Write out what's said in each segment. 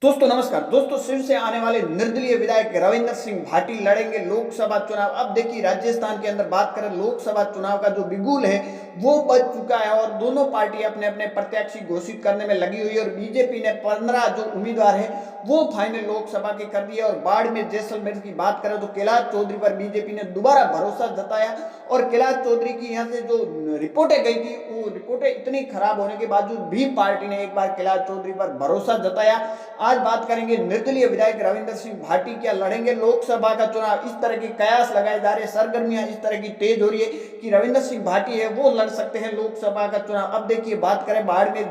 दोस्तों नमस्कार। दोस्तों शिव से आने वाले निर्दलीय विधायक रविंद्र सिंह भाटी लड़ेंगे लोकसभा चुनाव। अब देखिए राजस्थान के अंदर बात करें, लोकसभा चुनाव का जो बिगुल है वो बज चुका है और दोनों पार्टी अपने अपने प्रत्याशी घोषित करने में लगी हुई है। और बीजेपी ने 15 जो उम्मीदवार है वो फाइनल लोकसभा के कर दिए। और बाड़मेर जैसलमेर की बात करें तो कैलाश चौधरी पर बीजेपी ने दोबारा भरोसा जताया। और कैलाश चौधरी की यहाँ से जो रिपोर्टें गई थी वो रिपोर्टें इतनी खराब होने के बावजूद भी पार्टी ने एक बार कैलाश चौधरी पर भरोसा जताया। आज बात करेंगे निर्दलीय विधायक रविंद्र सिंह भाटी क्या लड़ेंगे लोकसभा का चुनाव। इस तरह के कयास लगाए जा रहे, सरगर्मियां इस तरह की तेज हो रही है कि रविंद्र सिंह भाटी है वो लड़ सकते हैं लोकसभा का चुनाव। अब देखिए बात करें बाड़मेर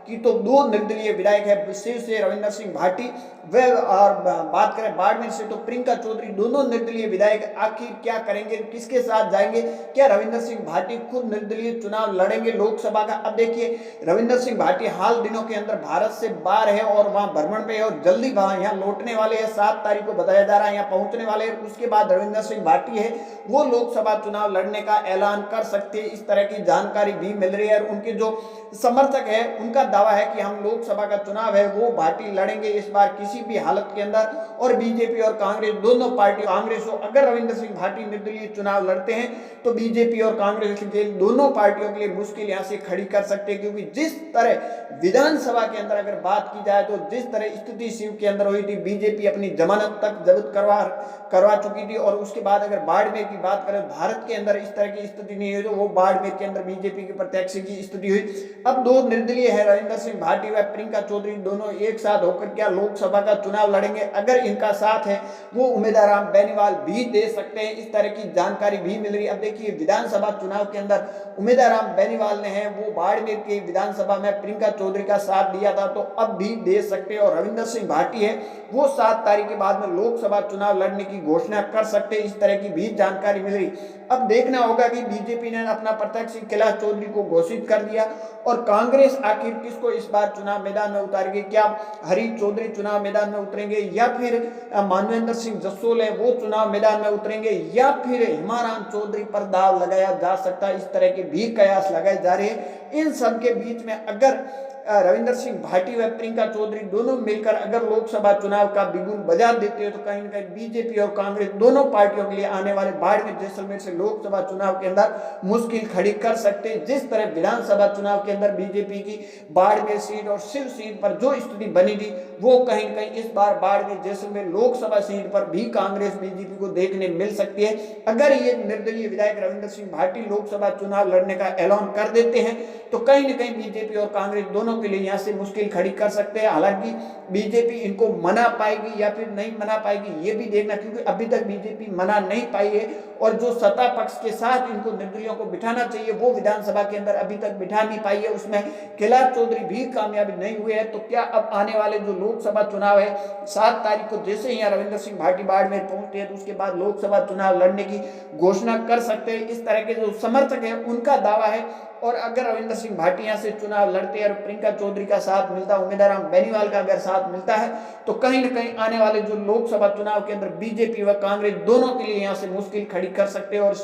की तो दो निर्दलीय विधायक है, शिव से रविंद्र सिंह भाटी वे, और बात करें बाड़मेर से तो प्रियंका चौधरी। दोनों निर्दलीय विधायक आखिर क्या करेंगे, किसके साथ जाएंगे? क्या रविंद्र सिंह भाटी खुद निर्दलीय चुनाव लड़ेंगे लोकसभा का? अब देखिए रविंद्र सिंह भाटी हाल दिनों के अंदर भारत से बाहर है और वहां भ्रमण पे है और जल्दी वहां यहाँ लौटने वाले हैं। 7 तारीख को बताया जा रहा है यहाँ पहुंचने वाले हैं। उसके बाद रविंद्र सिंह भाटी है वो लोकसभा चुनाव लड़ने का ऐलान कर सकते हैं, इस तरह की जानकारी भी मिल रही है। और उनके जो समर्थक है उनका दावा है कि हम लोकसभा का चुनाव है वो भाटी लड़ेंगे इस बार किसी भी हालत के अंदर। और बीजेपी और कांग्रेस दोनों पार्टी, कांग्रेस हो अगर रविंद्र सिंह भाटी निर्दलीय चुनाव लड़ते हैं तो बीजेपी और कांग्रेस के दोनों पार्टियों के लिए मुश्किल यहां से खड़ी कर सकते हैं। क्योंकि जिस तरह विधानसभा के अंदर अगर बात की जाए तो जिस तरह स्थिति शिव के अंदर हुई थी, बीजेपी अपनी जमानत तक जब्त करवा चुकी थी। और उसके बाद अगर बाड़मेर की बात करें, भारत के अंदर इस तरह की स्थिति नहीं हुई तो वो बाड़मेर के अंदर बीजेपी के प्रत्याशी की स्थिति हुई। अब दो निर्दलीय है रविंद्र सिंह भाटी व प्रियंका चौधरी, दोनों एक साथ होकर क्या लोकसभा का चुनाव लड़ेंगे। अगर इनका साथ है वो उम्मीदवार राम बेनीवाल भी दे सकते हैं, इस तरह की जानकारी भी मिल रही है। अब देखिए विधानसभा चुनाव के अंदर उम्मीदवार राम बेनीवाल ने है वो बाड़मेर की विधानसभा में प्रियंका चौधरी का साथ दिया था, तो अब भी दे सकते हैं। और रविंद्र सिंह भाटी है वो 7 तारीख के बाद में लोकसभा चुनाव लड़ने की घोषणा कर सकते हैं, इस तरह की भी जानकारी मिल रही। अब देखना होगा कि बीजेपी ने अपना प्रत्याशी कैलाश चौधरी को घोषित कर दिया और कांग्रेस आखिर किसको इस बार चुनाव मैदान में उतारेगी। क्या हरी चौधरी चुनाव मैदान में उतरेंगे या फिर मानवेंद्र सिंह जसोल है वो चुनाव मैदान में उतरेंगे या फिर हिमाराम चौधरी पर दाव लगाया जा सकता है, इस तरह के भी कयास लगाए जा रहे हैं। इन सब के बीच में अगर रविंद्र सिंह भाटी व प्रियंका चौधरी दोनों मिलकर अगर लोकसभा चुनाव का बिगुल बजा देते हैं तो कहीं न कहीं बीजेपी और कांग्रेस दोनों पार्टियों के लिए आने वाले बाड़मेर जैसलमेर से लोकसभा चुनाव के अंदर मुश्किल खड़ी कर सकते हैं। जिस तरह विधानसभा चुनाव के अंदर बीजेपी की बाड़मेर सीट और शिव सीट पर जो स्थिति बनी थी वो कहीं न कहीं इस बार बाड़मेर जैसलमेर लोकसभा सीट पर भी कांग्रेस बीजेपी को देखने मिल सकती है। अगर ये निर्दलीय विधायक रविंद्र सिंह भाटी लोकसभा चुनाव लड़ने का ऐलान कर देते हैं तो कहीं न कहीं बीजेपी और कांग्रेस दोनों के लिए यहां से मुश्किल खड़ी कर सकते हैं। हालांकि बीजेपी इनको मना पाएगी या फिर नहीं मना पाएगी ये भी देखना, क्योंकि अभी तक बीजेपी मना नहीं पाई है। और जो सत्ता पक्ष के साथ इनको निर्दलीयों को बिठाना चाहिए वो विधानसभा के अंदर अभी तक बिठा नहीं पाई है, उसमें कैलाश चौधरी भी कामयाबी नहीं हुए हैं। तो क्या अब आने वाले जो लोकसभा चुनाव है 7 तारीख को जैसे ही रविंद्र सिंह भाटी बाड़मेर पहुंचते हैं तो उसके बाद लोकसभा चुनाव लड़ने की घोषणा कर सकते हैं, इस तरह के जो समर्थक है उनका दावा है। और अगर रविंद्र सिंह भाटी यहाँ से चुनाव लड़ते हैं और प्रियंका चौधरी का साथ मिलता, उम्मीदवार राम बेनीवाल का अगर साथ मिलता है तो कहीं न कहीं आने वाले जो लोकसभा चुनाव के अंदर बीजेपी व कांग्रेस दोनों के लिए यहाँ से मुश्किल खड़ी कर सकते हैं। और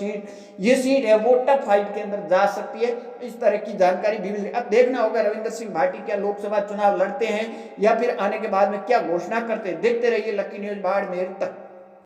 ये सीट है वो टफ फाइट के अंदर जा सकती है, इस तरह की जानकारी भी मिल रही है। अब देखना होगा रविंद्र सिंह भाटी क्या लोकसभा चुनाव लड़ते हैं या फिर आने के बाद में क्या घोषणा करते हैं। देखते रहिए लकी न्यूज बाड़मेर तक।